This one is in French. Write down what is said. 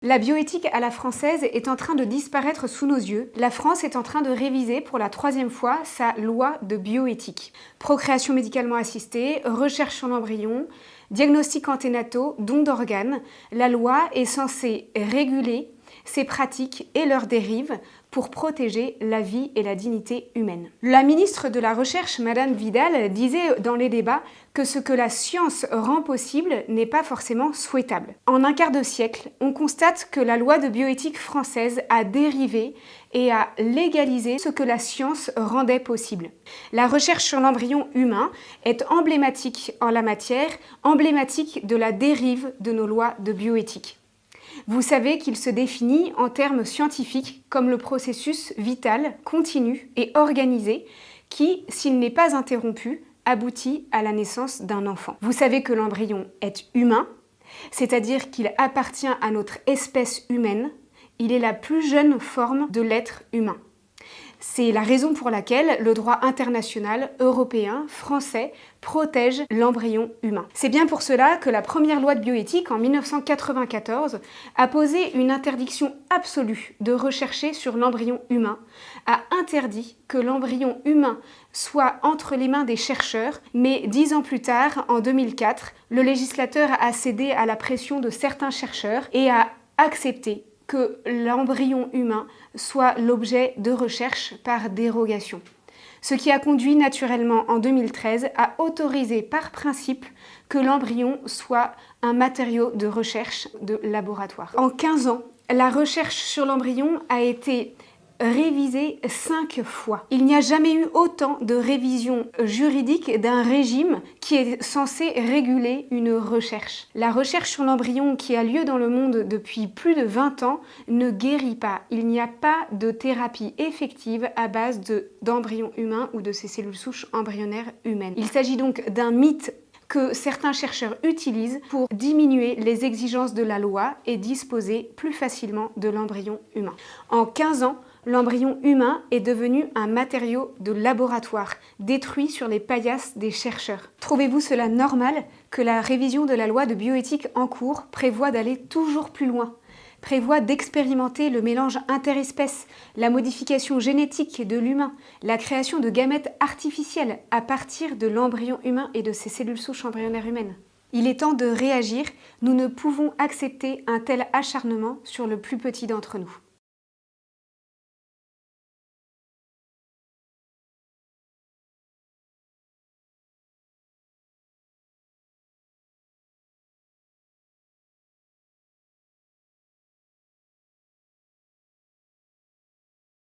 La bioéthique à la française est en train de disparaître sous nos yeux. La France est en train de réviser pour la 3e fois sa loi de bioéthique. Procréation médicalement assistée, recherche sur l'embryon, diagnostics anténataux, don d'organes. La loi est censée réguler ces pratiques et leurs dérives pour protéger la vie et la dignité humaine. La ministre de la Recherche, Madame Vidal, disait dans les débats que ce que la science rend possible n'est pas forcément souhaitable. En un quart de siècle, on constate que la loi de bioéthique française a dérivé et a légalisé ce que la science rendait possible. La recherche sur l'embryon humain est emblématique en la matière, emblématique de la dérive de nos lois de bioéthique. Vous savez qu'il se définit en termes scientifiques comme le processus vital, continu et organisé qui, s'il n'est pas interrompu, aboutit à la naissance d'un enfant. Vous savez que l'embryon est humain, c'est-à-dire qu'il appartient à notre espèce humaine. Il est la plus jeune forme de l'être humain. C'est la raison pour laquelle le droit international, européen, français protège l'embryon humain. C'est bien pour cela que la première loi de bioéthique, en 1994, a posé une interdiction absolue de rechercher sur l'embryon humain, a interdit que l'embryon humain soit entre les mains des chercheurs, mais 10 ans plus tard, en 2004, le législateur a cédé à la pression de certains chercheurs et a accepté que l'embryon humain soit l'objet de recherche par dérogation. Ce qui a conduit naturellement en 2013 à autoriser par principe que l'embryon soit un matériau de recherche de laboratoire. En 15 ans, la recherche sur l'embryon a été révisée 5 fois. Il n'y a jamais eu autant de révisions juridiques d'un régime qui est censé réguler une recherche. La recherche sur l'embryon qui a lieu dans le monde depuis plus de 20 ans ne guérit pas. Il n'y a pas de thérapie effective à base d'embryons humains ou de ces cellules souches embryonnaires humaines. Il s'agit donc d'un mythe que certains chercheurs utilisent pour diminuer les exigences de la loi et disposer plus facilement de l'embryon humain. En 15 ans, l'embryon humain est devenu un matériau de laboratoire, détruit sur les paillasses des chercheurs. Trouvez-vous cela normal que la révision de la loi de bioéthique en cours prévoit d'aller toujours plus loin, prévoit d'expérimenter le mélange interespèces, la modification génétique de l'humain, la création de gamètes artificiels à partir de l'embryon humain et de ses cellules souches embryonnaires humaines? Il est temps de réagir, nous ne pouvons accepter un tel acharnement sur le plus petit d'entre nous.